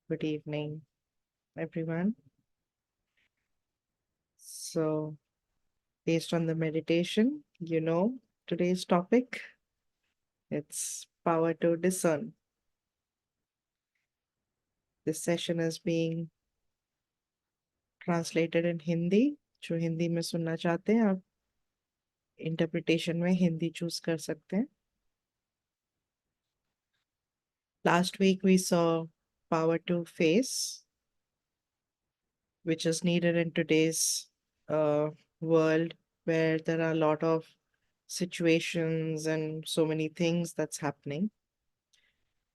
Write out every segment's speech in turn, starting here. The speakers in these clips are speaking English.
Good evening, everyone. So, based on the meditation, today's topic, it's power to discern. This session is being translated in Hindi. जो हिंदी में सुनना चाहते हैं आप interpretation में Hindi choose कर सकते हैं. Last week we saw power to face, which is needed in today's world where there are a lot of situations and so many things that's happening.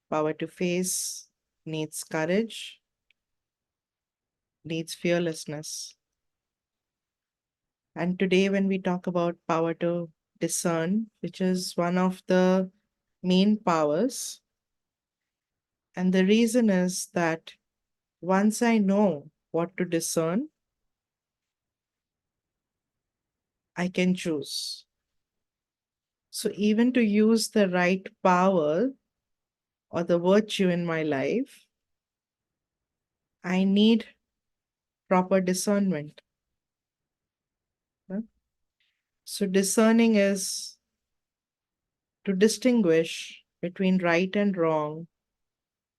Power to face needs courage, needs fearlessness. And today, when we talk about power to discern, which is one of the main powers, and the reason is that once I know what to discern, I can choose. So, even to use the right power or the virtue in my life, I need proper discernment. Huh? So, discerning is to distinguish between right and wrong,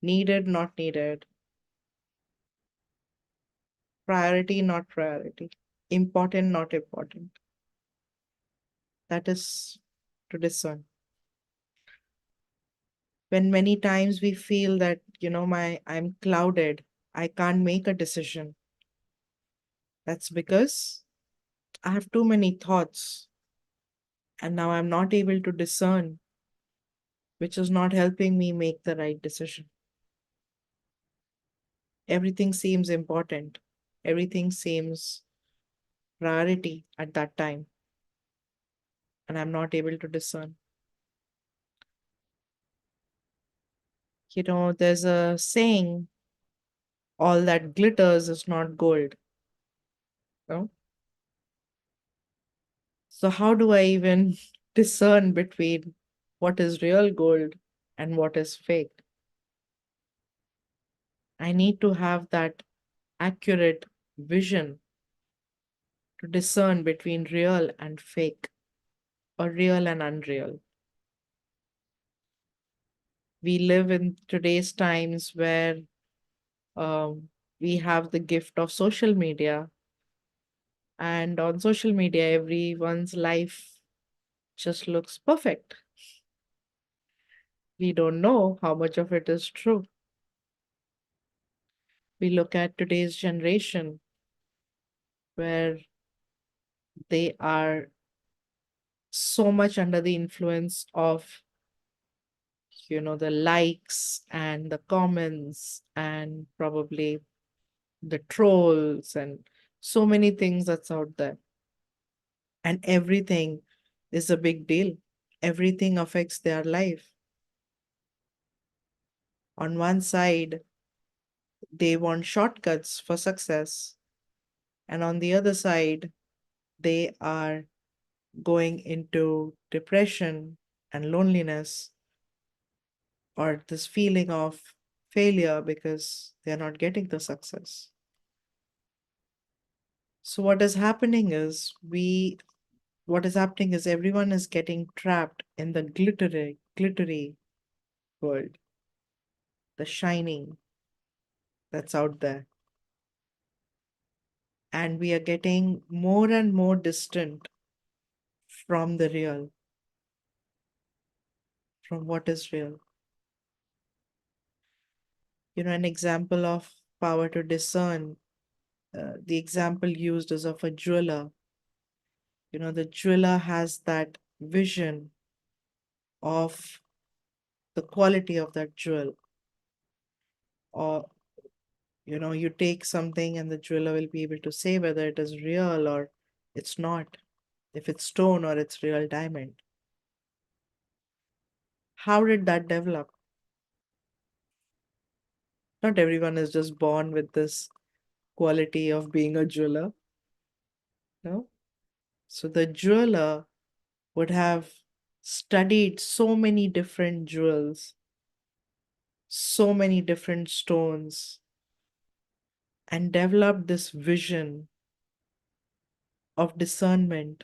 needed, not needed, priority, not priority, important, not important. That is to discern. When many times we feel that, I'm clouded, I can't make a decision. That's because I have too many thoughts and now I'm not able to discern, which is not helping me make the right decision. Everything seems important. Everything seems priority at that time, and I'm not able to discern. There's a saying, all that glitters is not gold. No? So, how do I even discern between what is real gold and what is fake? I need to have that accurate vision to discern between real and fake or real and unreal. We live in today's times where um, we have the gift of social media, and on social media, everyone's life just looks perfect. We don't know how much of it is true. We look at today's generation where they are so much under the influence of, the likes and the comments and probably the trolls and so many things that's out there. And everything is a big deal. Everything affects their life. On one side, they want shortcuts for success. And on the other side, they are going into depression and loneliness or this feeling of failure because they're not getting the success. So what is happening is everyone is getting trapped in the glittery world, the shining that's out there. And we are getting more and more distant from the real, from what is real. An example of power to discern, the example used is of a jeweler. The jeweler has that vision of the quality of that jewel. Or, you take something and the jeweler will be able to say whether it is real or it's not, if it's stone or it's real diamond. How did that develop? Not everyone is just born with this quality of being a jeweler. No? So the jeweler would have studied so many different jewels, so many different stones, and developed this vision of discernment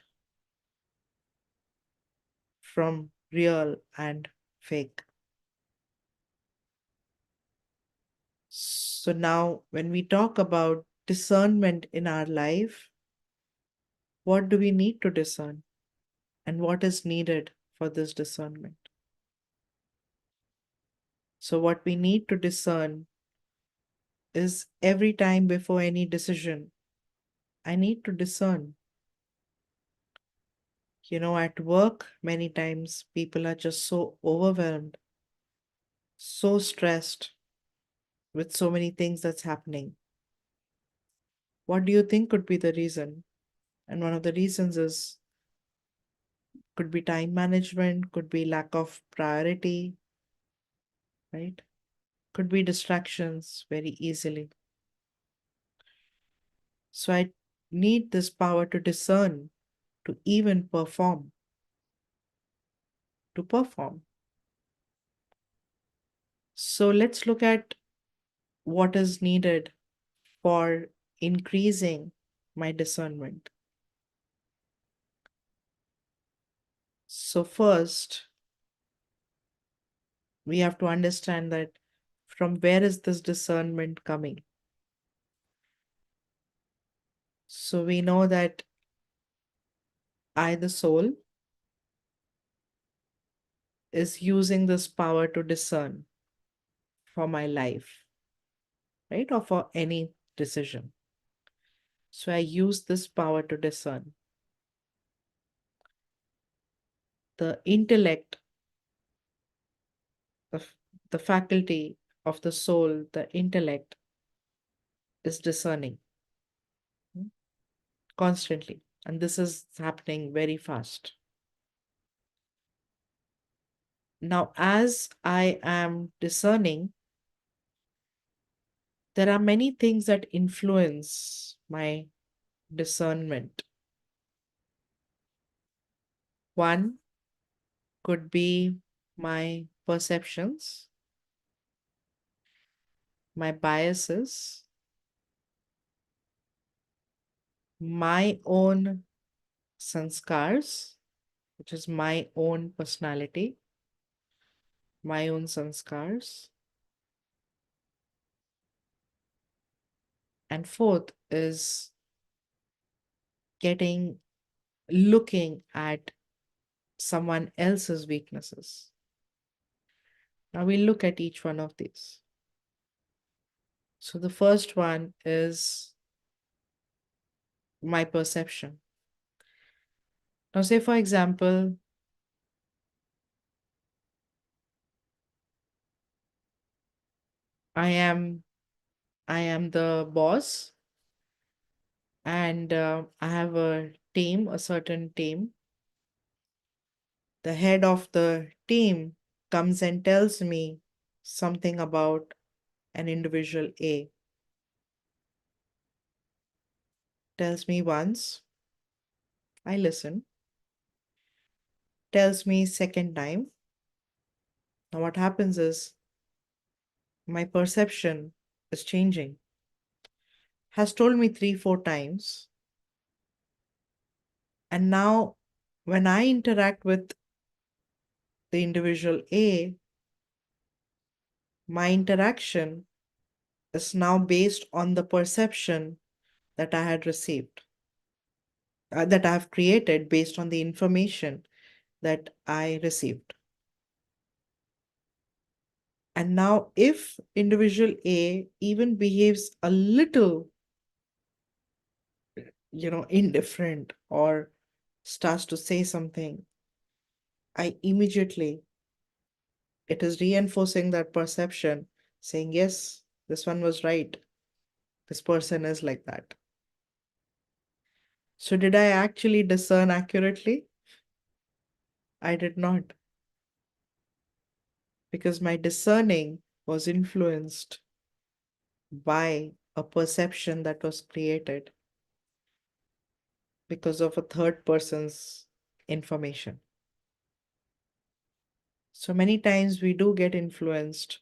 from real and fake. So now, when we talk about discernment in our life, what do we need to discern? And what is needed for this discernment? So, what we need to discern is every time before any decision, I need to discern. At work, many times people are just so overwhelmed, so stressed with so many things that's happening. What do you think could be the reason? And one of the reasons is could be time management, could be lack of priority, right? Could be distractions very easily. So I need this power to discern, to even perform, to perform. So let's look at what is needed for increasing my discernment. So, first, we have to understand that from where is this discernment coming? So, we know that I, the soul, is using this power to discern for my life, right? Or for any decision. So, I use this power to discern. The intellect, the, the faculty of the soul, the intellect is discerning constantly. And this is happening very fast. Now, as I am discerning, there are many things that influence my discernment. One could be my perceptions, my biases, my own sanskars, which is my own personality, my own sanskars. And fourth is looking at someone else's weaknesses. Now we'll look at each one of these. So the first one is my perception. Now, say for example, I am I am the boss, and I have a team, a certain team. The head of the team comes and tells me something about an individual A. Tells me once, I listen. Tells me second time. Now what happens is my perception is changing. Has told me 3, 4 times. And now when I interact with the individual A, my interaction is now based on the perception that I had received, that I have created based on the information that I received. And now, if individual A even behaves a little, indifferent or starts to say something, it is reinforcing that perception, saying, yes, this one was right. This person is like that. So, did I actually discern accurately? I did not, because my discerning was influenced by a perception that was created because of a third person's information. So many times we do get influenced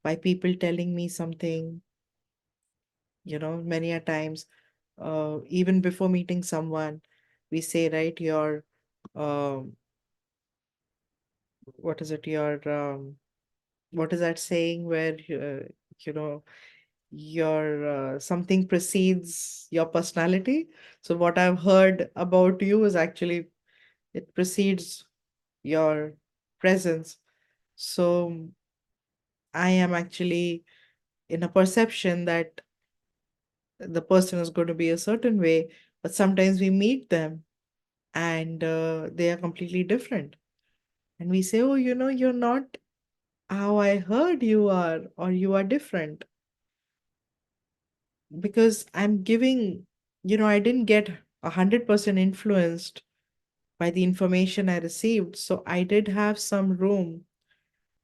by people telling me something, Many a times, even before meeting someone, we say, right, um, what is it, what is that saying where, you know, your something precedes your personality. So what I've heard about you is actually it precedes your presence. So I am actually in a perception that the person is going to be a certain way, but sometimes we meet them and they are completely different. And we say, oh, you're not how I heard you are, or you are different. Because I'm giving, I didn't get 100% influenced by the information I received. So I did have some room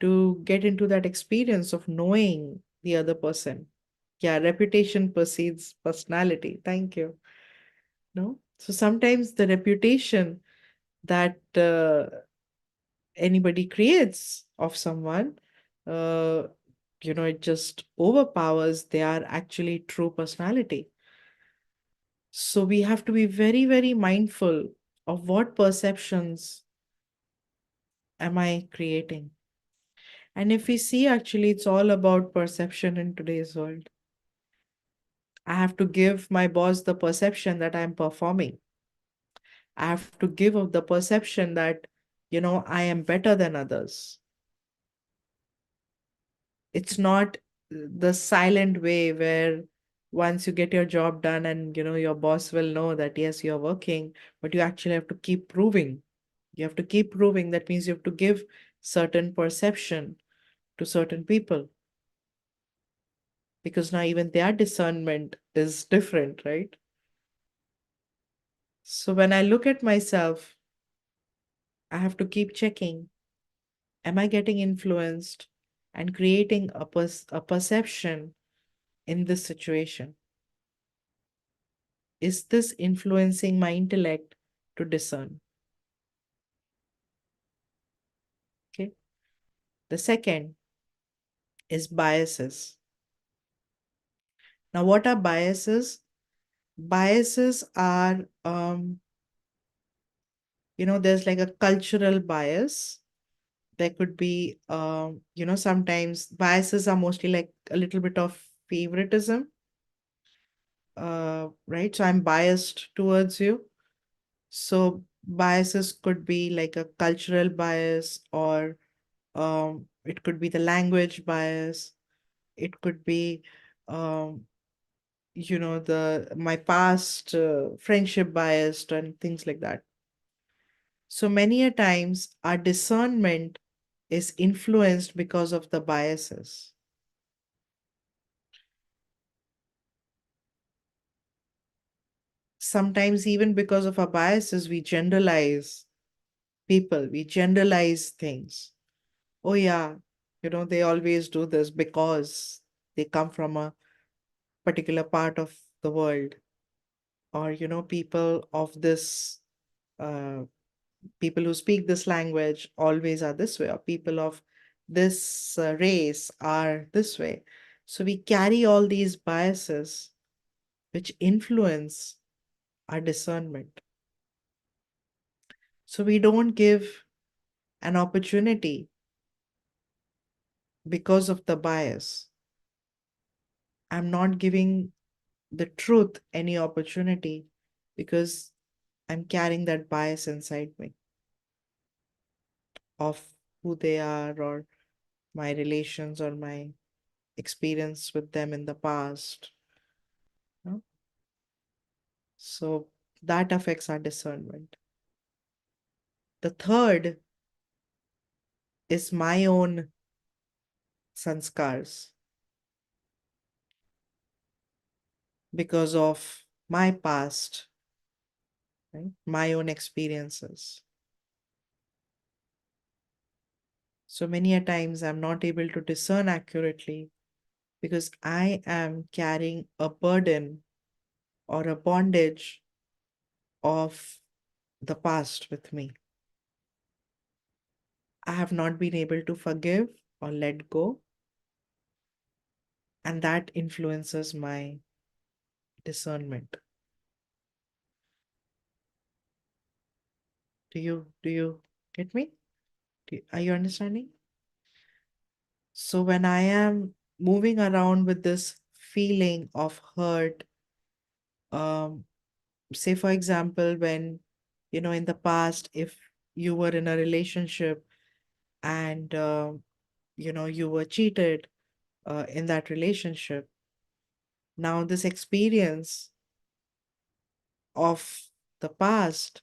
to get into that experience of knowing the other person. Yeah, reputation precedes personality. Thank you. No? So sometimes the reputation that anybody creates of someone, uh, it just overpowers their actually true personality. So we have to be very, very mindful of what perceptions am I creating. And if we see, actually, it's all about perception in today's world. I have to give my boss the perception that I'm performing. I have to give of the perception that, I am better than others. It's not the silent way where once you get your job done and, your boss will know that, yes, you're working, but you actually have to keep proving. You have to keep proving. That means you have to give certain perception to certain people because now even their discernment is different, right? So when I look at myself, I have to keep checking, am I getting influenced and creating a perception in this situation? Is this influencing my intellect to discern? Okay. The second is biases. Now, what are biases? Biases are, there's like a cultural bias. There could be, sometimes biases are mostly like a little bit of favoritism, right? So I'm biased towards you. So biases could be like a cultural bias, or it could be the language bias. It could be, um, the my past friendship bias and things like that. So many a times our discernment is influenced because of the biases. Sometimes even because of our biases, we generalize people, we generalize things. Oh yeah, they always do this because they come from a particular part of the world, or people of this uh, people who speak this language always are this way, or people of this race are this way. So we carry all these biases which influence our discernment. So we don't give an opportunity because of the bias. I'm not giving the truth any opportunity because I'm carrying that bias inside me of who they are, or my relations, or my experience with them in the past. you know. So that affects our discernment. The third is my own sanskars because of my past, right? My own experiences. So many a times I'm not able to discern accurately because I am carrying a burden or a bondage of the past with me. I have not been able to forgive or let go, and that influences my discernment. Do you get me? Are you understanding? So when I am moving around with this feeling of hurt, um, say for example, when in the past, if you were in a relationship and you were cheated in that relationship, now this experience of the past,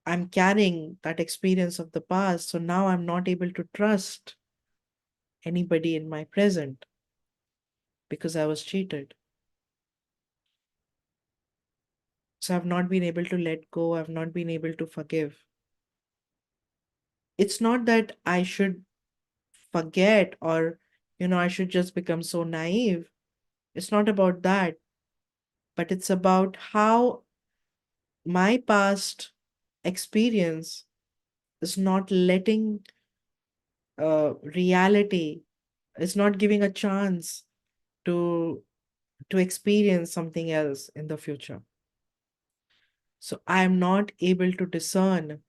I'm carrying that experience of the past, so now I'm not able to trust anybody in my present because I was cheated. So I've not been able to let go, I've not been able to forgive. It's not that I should forget, or I should just become so naive. It's not about that, but it's about how my past experience is not letting reality, it's not giving a chance to experience something else in the future. So I am not able to discern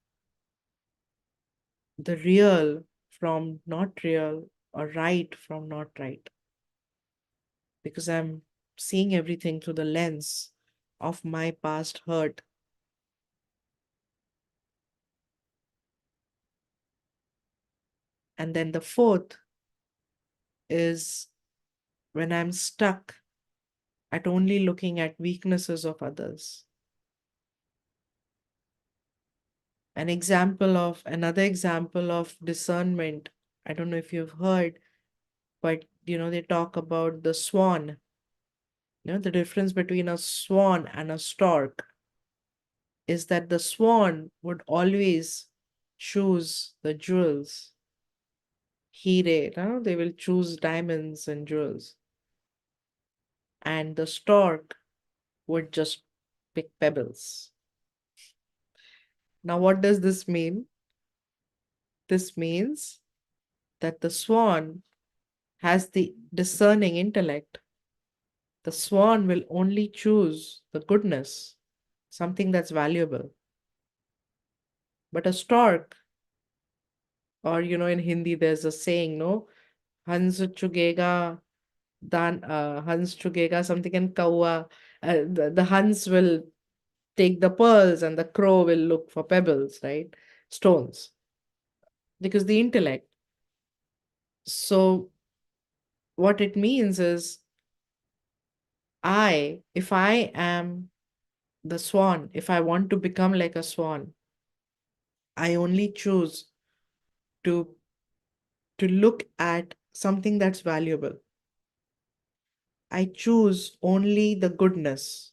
the real from not real, or right from not right, because I'm seeing everything through the lens of my past hurt. And then the fourth is when I'm stuck at only looking at weaknesses of others. Another example of discernment, I don't know if you've heard, but they talk about the swan. The difference between a swan and a stork is that the swan would always choose the jewels. Hire, they will choose diamonds and jewels. And the stork would just pick pebbles. Now, what does this mean? This means that the swan has the discerning intellect. The swan will only choose the goodness, something that's valuable. But a stork, or in Hindi, there's a saying, no, Hans chugega, Hans chugega, something, and kawa. The Hans will take the pearls and the crow will look for pebbles, right? Stones, because the intellect. So what it means is, if I am the swan, if I want to become like a swan, I only choose to look at something that's valuable. I choose only the goodness.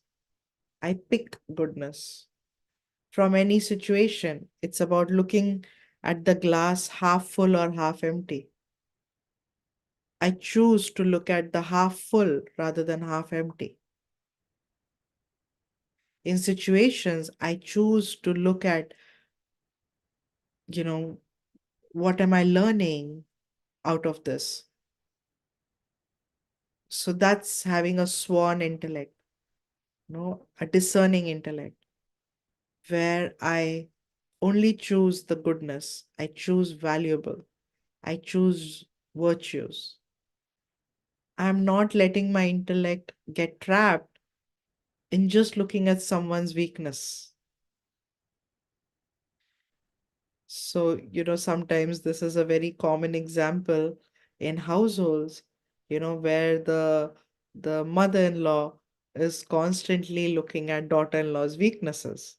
I pick goodness from any situation. It's about looking at the glass half full or half empty. I choose to look at the half full rather than half empty. In situations, I choose to look at, you know, what am I learning out of this? So that's having a swan intellect, a discerning intellect, where I only choose the goodness, I choose valuable, I choose virtues. I'm not letting my intellect get trapped in just looking at someone's weakness. So, sometimes this is a very common example in households, where the mother-in-law is constantly looking at daughter-in-law's weaknesses.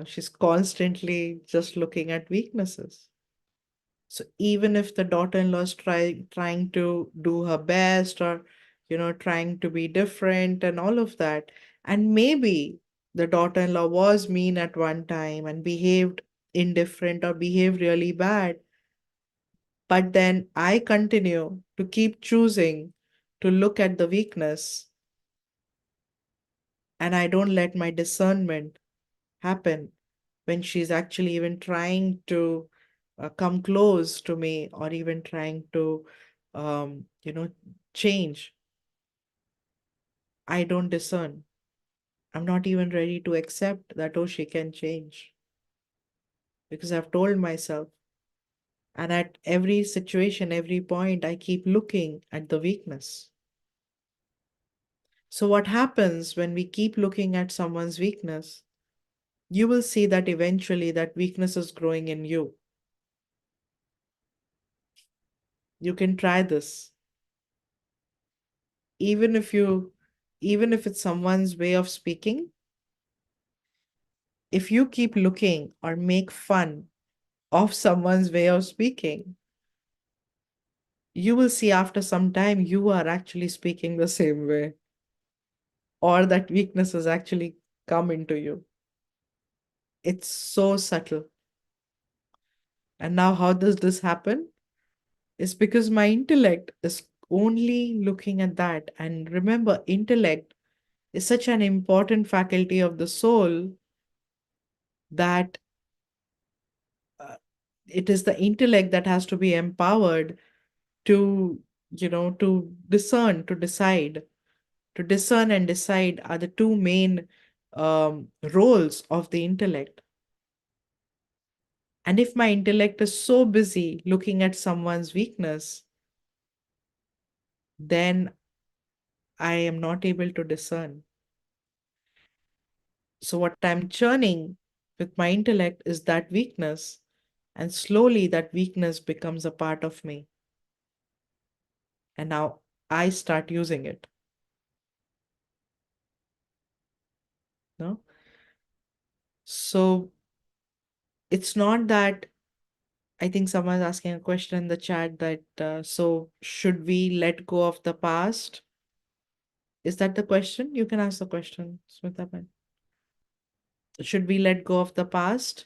She's constantly just looking at weaknesses. So even if the daughter-in-law is trying to do her best, or trying to be different and all of that, and maybe the daughter-in-law was mean at one time and behaved indifferent or behaved really bad, but then I continue to keep choosing to look at the weakness, and I don't let my discernment happen when she's actually even trying to come close to me, or even trying to you know, change. I don't discern. I'm not even ready to accept that, oh, she can change because I've told myself. And at every situation, every point, I keep looking at the weakness. So, what happens when we keep looking at someone's weakness? You will see that eventually that weakness is growing in you. You can try this. Even if you, even if it's someone's way of speaking, if you keep looking or make fun of someone's way of speaking, you will see after some time you are actually speaking the same way, or that weakness has actually come into you. It's so subtle. And now, how does this happen? It's because my intellect is only looking at that. And remember, intellect is such an important faculty of the soul that it is the intellect that has to be empowered to, to discern, to decide. To discern and decide are the two main roles of the intellect. And if my intellect is so busy looking at someone's weakness, then I am not able to discern. So, what I'm churning with my intellect is that weakness, and slowly that weakness becomes a part of me. And now I start using it. No? So, it's not that I think someone's asking a question in the chat that, so should we let go of the past? Is that the question? You can ask the question, Smita. Should we let go of the past?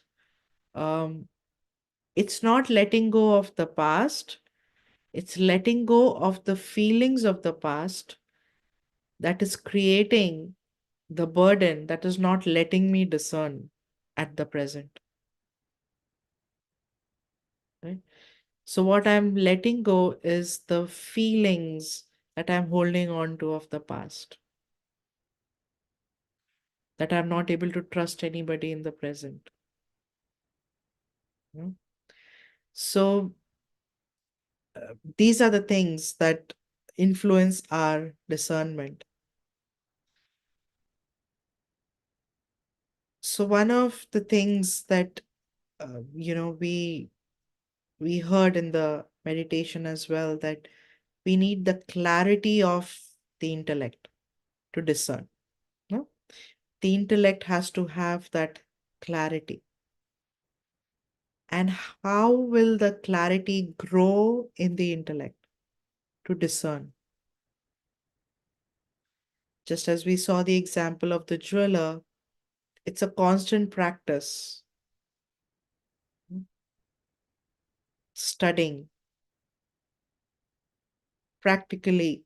Um, it's not letting go of the past, it's letting go of the feelings of the past that is creating the burden that is not letting me discern at the present. Right? So, what I'm letting go is the feelings that I'm holding on to of the past, that I'm not able to trust anybody in the present. you know. So, these are the things that influence our discernment. So, one of the things that we heard in the meditation as well, that we need the clarity of the intellect to discern. No? The intellect has to have that clarity. And how will the clarity grow in the intellect to discern? Just as we saw the example of the jeweler, it's a constant practice, studying, practically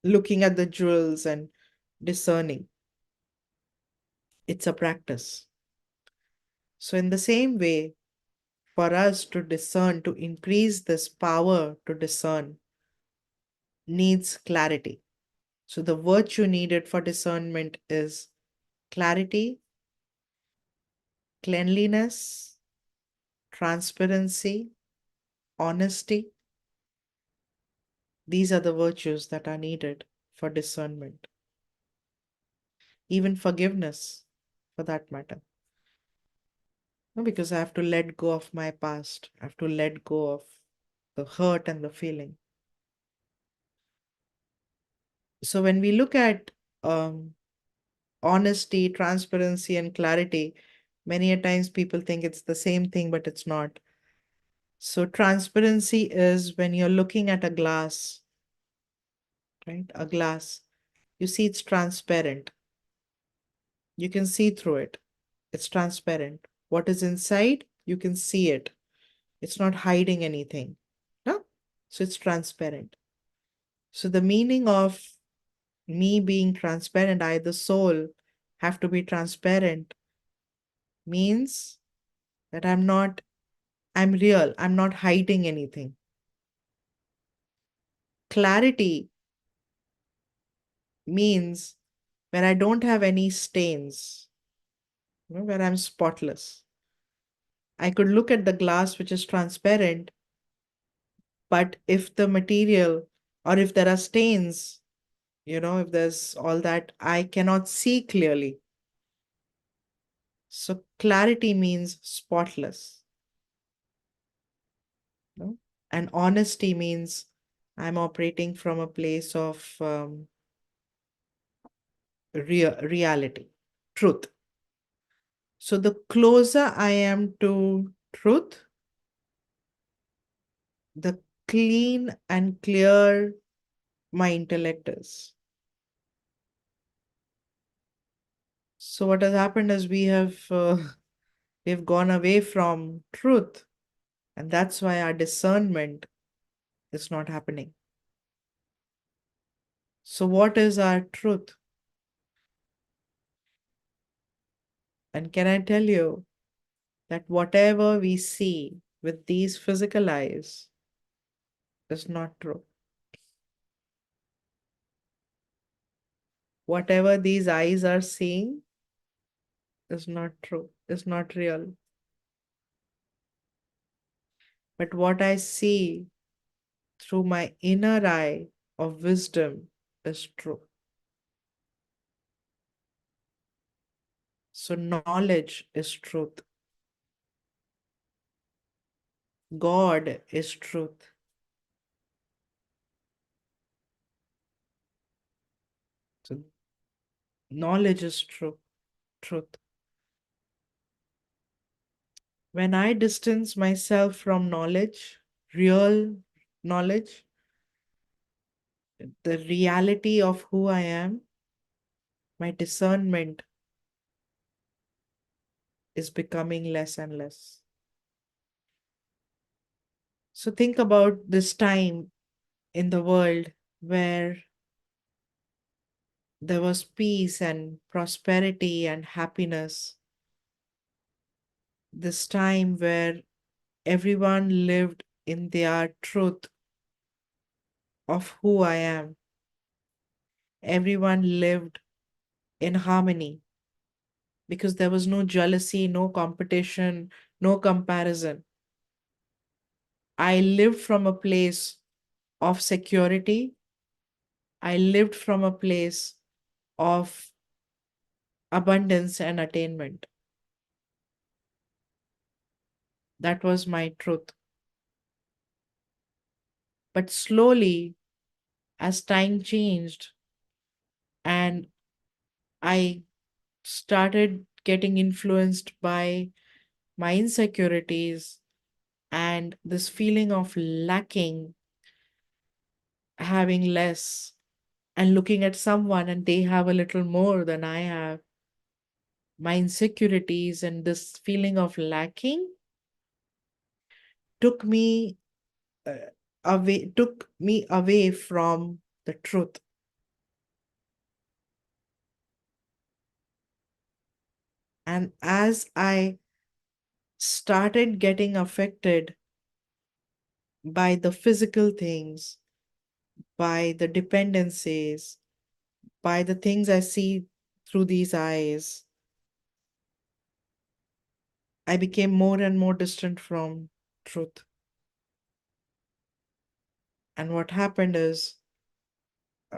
looking at the jewels and discerning. It's a practice. So, in the same way, for us to discern, to increase this power to discern, needs clarity. So, the virtue needed for discernment is clarity, cleanliness, transparency, honesty. These are the virtues that are needed for discernment, even forgiveness for that matter. No, because I have to let go of my past, I have to let go of the hurt and the feeling. So, when we look at honesty, transparency, and clarity, many a times people think it's the same thing, but it's not. So, transparency is when you're looking at a glass, right? A glass, you see it's transparent. You can see through it. It's transparent. What is inside, you can see it. It's not hiding anything. No? So, it's transparent. So, the meaning of me being transparent, I, the soul, have to be transparent means that I'm real. I'm not hiding anything. clarity means where I don't have any stains, where I'm spotless. I could look at the glass which is transparent, but if the material or if there are stains, if there's all that, I cannot see clearly. So clarity means spotless. And honesty means I'm operating from a place of reality, truth. So the closer I am to truth, the clean and clear my intellect is. So what has happened is we've gone away from truth, and that's why our discernment is not happening. So what is our truth? And can I tell you that whatever we see with these physical eyes is not true. Whatever these eyes are seeing is not true, is not real. But what I see through my inner eye of wisdom is true. So knowledge is truth. God is truth. So knowledge is truth. When I distance myself from knowledge, real knowledge, the reality of who I am, my discernment is becoming less and less. So think about this time in the world where there was peace and prosperity and happiness. This time where everyone lived in their truth of who I am. Everyone lived in harmony because there was no jealousy, no competition, no comparison. I lived from a place of security. I lived from a place of abundance and attainment. That was my truth. But slowly, as time changed and I started getting influenced by my insecurities and this feeling of lacking, having less, and looking at someone and they have a little more than I have, my insecurities and this feeling of lacking took me away from the truth. And as I started getting affected by the physical things, by the dependencies, by the things I see through these eyes, I became more and more distant from truth. And what happened is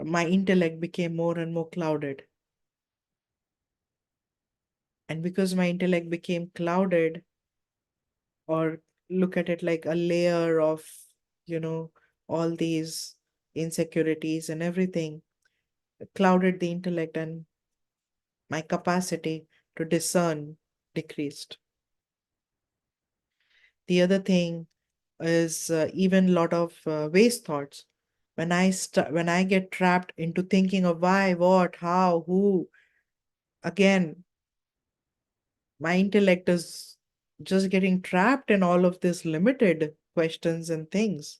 my intellect became more and more clouded. And because my intellect became clouded, or look at it like a layer of, you know, all these insecurities and everything, clouded the intellect, and my capacity to discern decreased. The other thing is even a lot of waste thoughts. When I get trapped into thinking of why, what, how, who, again, my intellect is just getting trapped in all of these limited questions and things.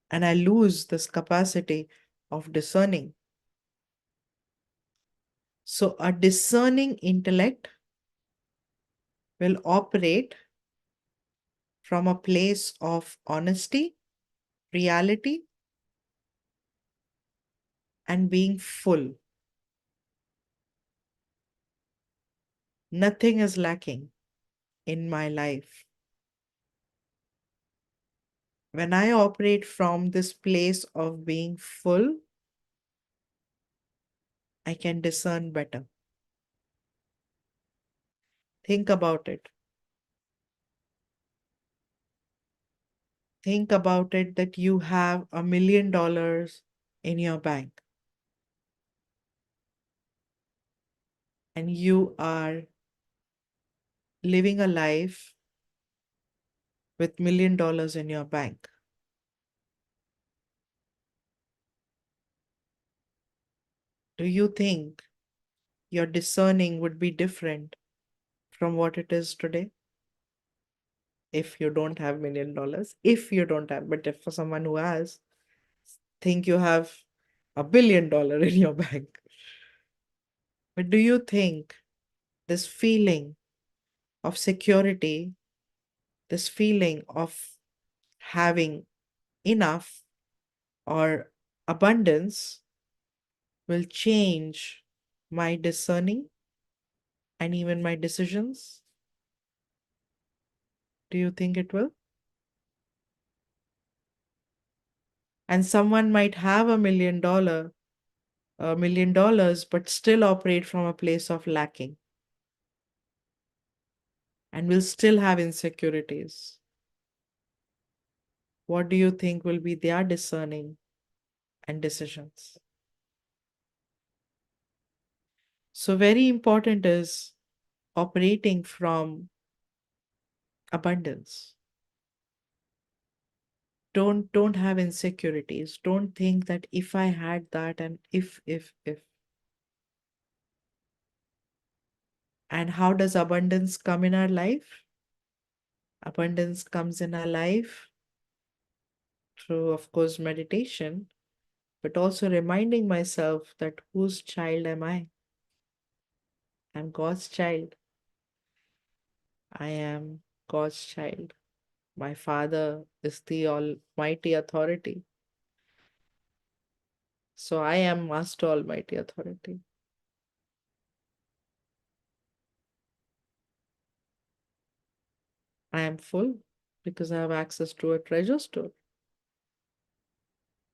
And I lose this capacity of discerning. So a discerning intellect will operate from a place of honesty, reality, and being full. Nothing is lacking in my life. When I operate from this place of being full, I can discern better. Think about it. Think about it that you have $1 million in your bank and you are living a life with $1 million in your bank. Do you think your discerning would be different from what it is today? If you don't have $1 million, if you don't have, but if for someone who has, think you have $1 billion in your bank. But do you think this feeling of security, this feeling of having enough or abundance will change my discerning and even my decisions? Do you think it will? And someone might have $1 million, but still operate from a place of lacking and will still have insecurities. What do you think will be their discerning and decisions? So, very important is operating from abundance. Don't have insecurities. Don't think that if I had that and if. And how does abundance come in our life? Abundance comes in our life through, of course, meditation, but also reminding myself that whose child am I? I'm God's child. I am God's child. My Father is the Almighty Authority. So I am Master Almighty Authority. I am full because I have access to a treasure store.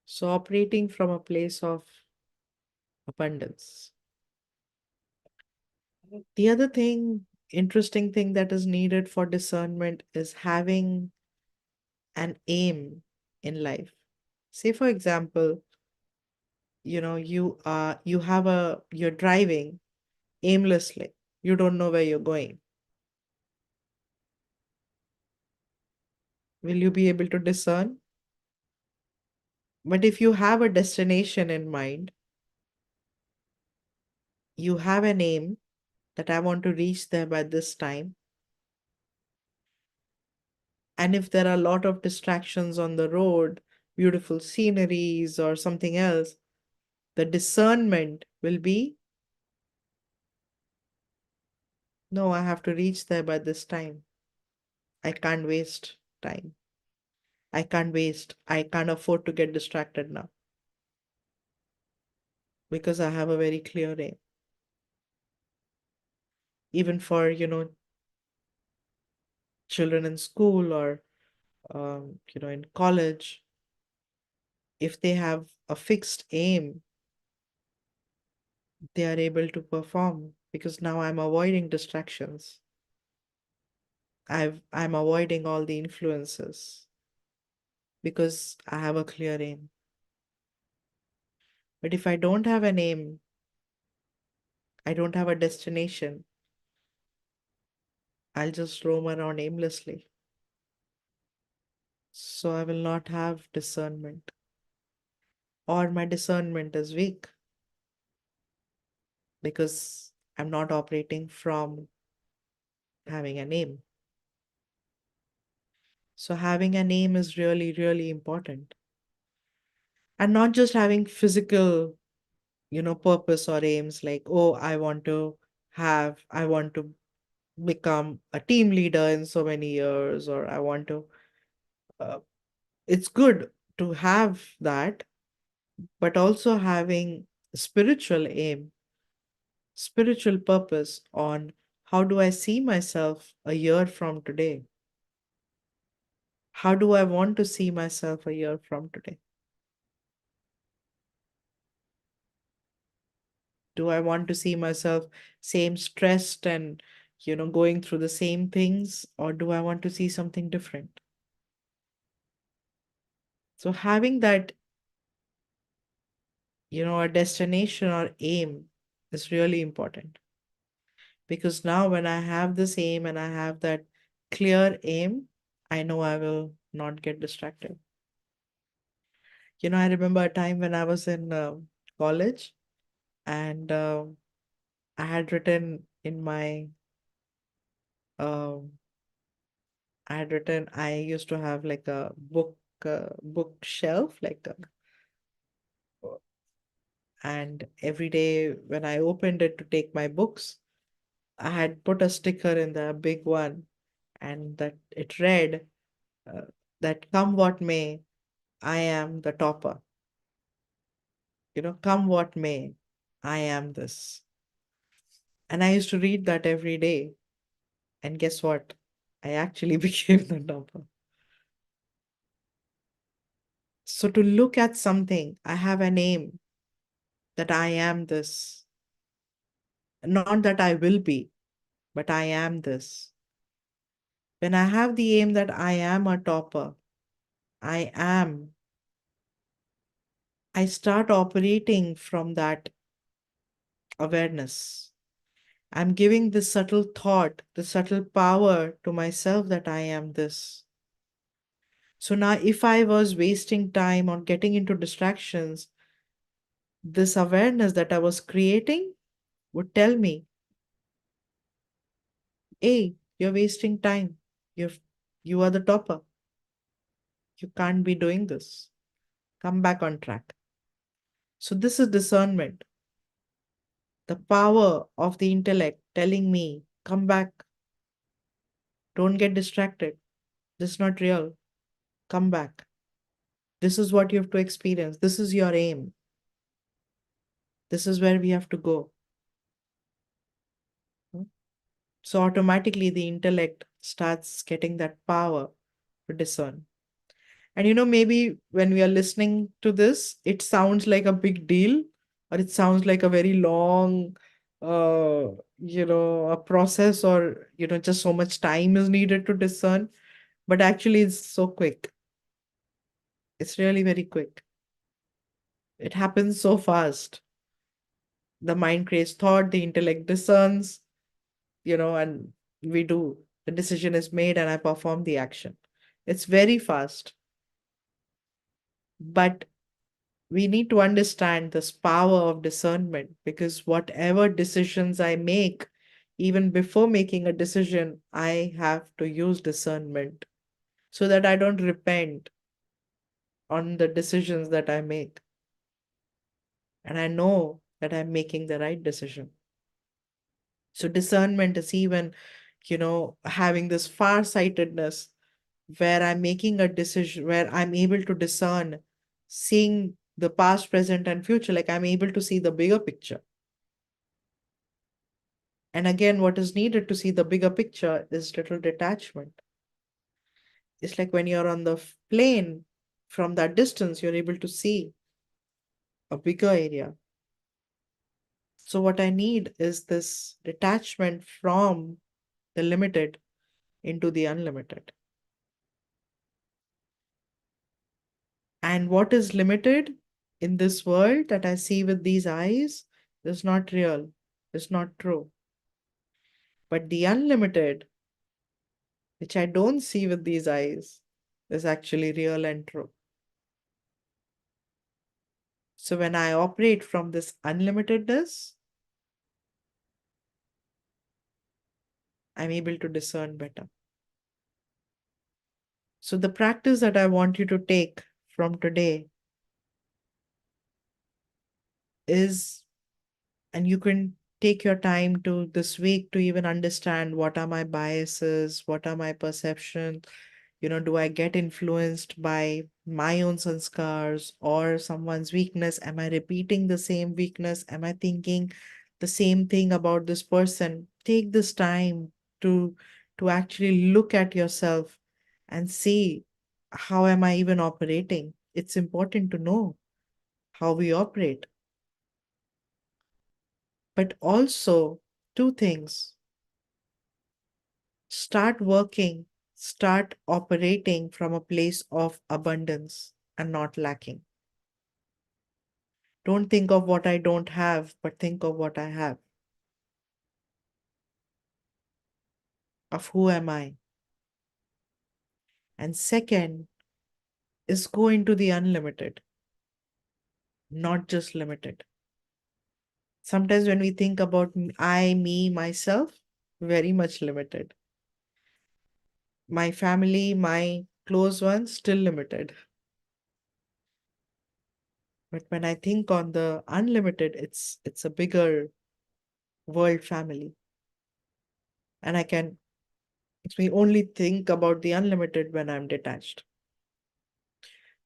So operating from a place of abundance. The other thing, interesting thing that is needed for discernment is having an aim in life. Say, for example, you're driving aimlessly. You don't know where you're going. Will you be able to discern? But if you have a destination in mind, you have an aim that I want to reach there by this time. And if there are a lot of distractions on the road, beautiful sceneries or something else, the discernment will be, no, I have to reach there by this time. I can't waste time. I can't afford to get distracted now because I have a very clear aim. Even for, children in school or, in college, if they have a fixed aim, they are able to perform because now I'm avoiding distractions. I'm avoiding all the influences because I have a clear aim. But if I don't have an aim, I don't have a destination, I'll just roam around aimlessly. So I will not have discernment, or my discernment is weak because I'm not operating from having an aim. So having an aim is really, really important. And not just having physical, purpose or aims like, oh, I want to become a team leader in so many years, or I want to, uh, it's good to have that, but also having spiritual aim, spiritual purpose on how do I see myself a year from today? How do I want to see myself a year from today? Do I want to see myself same stressed and going through the same things, or do I want to see something different? So having that, a destination or aim is really important, because now when I have this aim and I have that clear aim, I know I will not get distracted. I remember a time when I was in college, and I had written in my um I used to have like a bookshelf, like and every day when I opened it to take my books, I had put a sticker in the big one, and that it read uh, that come what may, I am the topper. Come what may, I am this. And I used to read that every day. And guess what? I actually became the topper. So to look at something, I have an aim that I am this. Not that I will be, but I am this. When I have the aim that I am a topper, I start operating from that awareness. I'm giving this subtle thought, the subtle power to myself that I am this. So now, if I was wasting time on getting into distractions, this awareness that I was creating would tell me, hey, you're wasting time. You've, you are the topper. You can't be doing this. Come back on track. So, this is discernment, the power of the intellect telling me, come back, don't get distracted. This is not real. Come back. This is what you have to experience. This is your aim. This is where we have to go. So automatically the intellect starts getting that power to discern. And maybe when we are listening to this, it sounds like a big deal, or it sounds like a very long, a process, or, just so much time is needed to discern. But actually, it's so quick. It's really very quick. It happens so fast. The mind creates thought, the intellect discerns, and we do. The decision is made and I perform the action. It's very fast. But we need to understand this power of discernment, because whatever decisions I make, even before making a decision, I have to use discernment so that I don't repent on the decisions that I make. And I know that I'm making the right decision. So discernment is even, having this far-sightedness where I'm making a decision, where I'm able to discern, seeing the past, present, and future, like I'm able to see the bigger picture. And again, what is needed to see the bigger picture is little detachment. It's like when you're on the plane, from that distance, you're able to see a bigger area. So what I need is this detachment from the limited into the unlimited. And what is limited in this world that I see with these eyes is not real, is not true. But the unlimited, which I don't see with these eyes, is actually real and true. So when I operate from this unlimitedness, I'm able to discern better. So the practice that I want you to take from today is, and you can take your time to this week to even understand what are my biases, what are my perceptions, do I get influenced by my own sanskars or someone's weakness? Am I repeating the same weakness? Am I thinking the same thing about this person? Take this time to actually look at yourself and see, how am I even operating? It's important to know how we operate. But also, two things: start working, start operating from a place of abundance and not lacking. Don't think of what I don't have, but think of what I have. Of who am I? And second is go into the unlimited, not just limited. Sometimes when we think about I, me, myself, very much limited. My family, my close ones, still limited. But when I think on the unlimited, it's a bigger world family. And I can, it's me only think about the unlimited when I'm detached,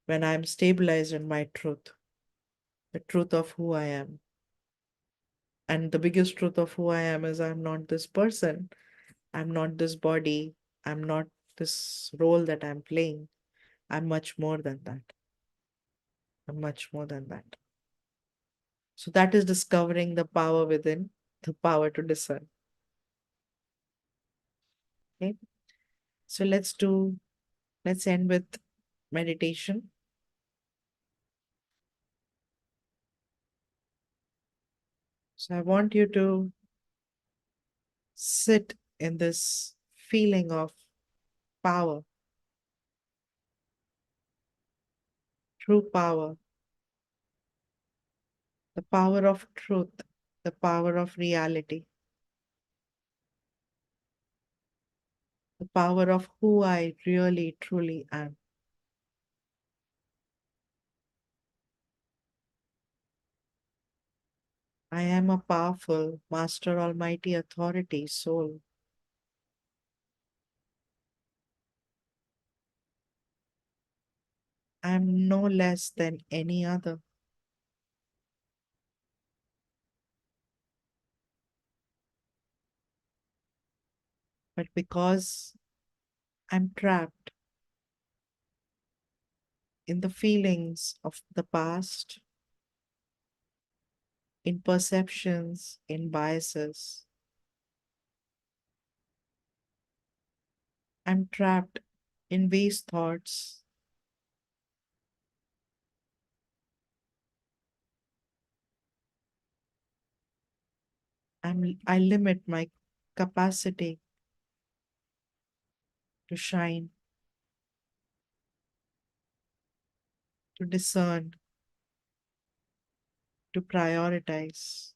when I'm stabilized in my truth, the truth of who I am. And the biggest truth of who I am is I'm not this person, I'm not this body, I'm not this role that I'm playing. I'm much more than that. I'm much more than that. So that is discovering the power within, the power to discern. Okay. So let's end with meditation. So I want you to sit in this feeling of power, true power, the power of truth, the power of reality, the power of who I really truly am. I am a powerful, master, almighty authority soul. I am no less than any other. But because I'm trapped in the feelings of the past, in perceptions, in biases, I'm trapped in waste thoughts. I limit my capacity to shine, to discern, to prioritize.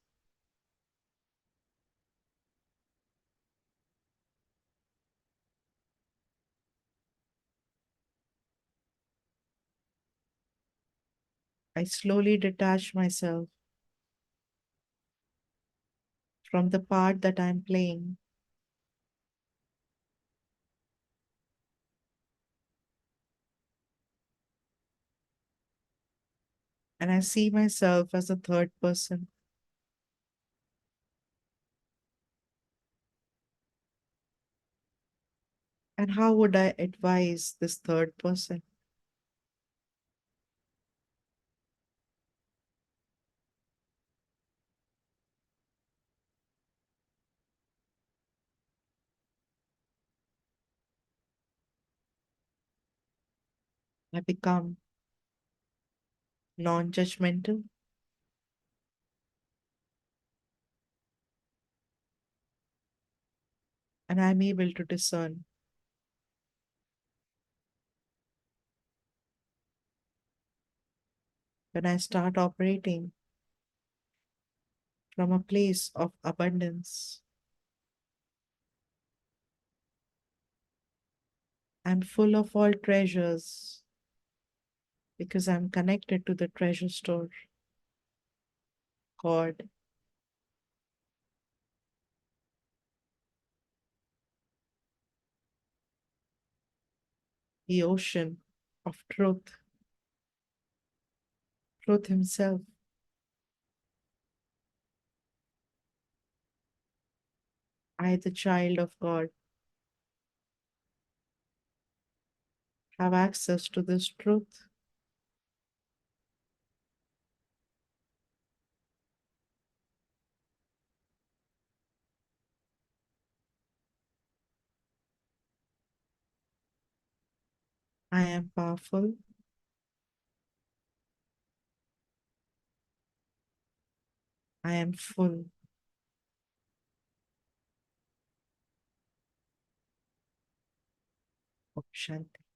I slowly detach myself from the part that I'm playing, and I see myself as a third person. And how would I advise this third person? I become non judgmental, and I'm able to discern. When I start operating from a place of abundance, I'm full of all treasures because I'm connected to the treasure store, God, the ocean of truth. truth himself. I, the child of God, have access to this truth. I am powerful. I am full of Shanti.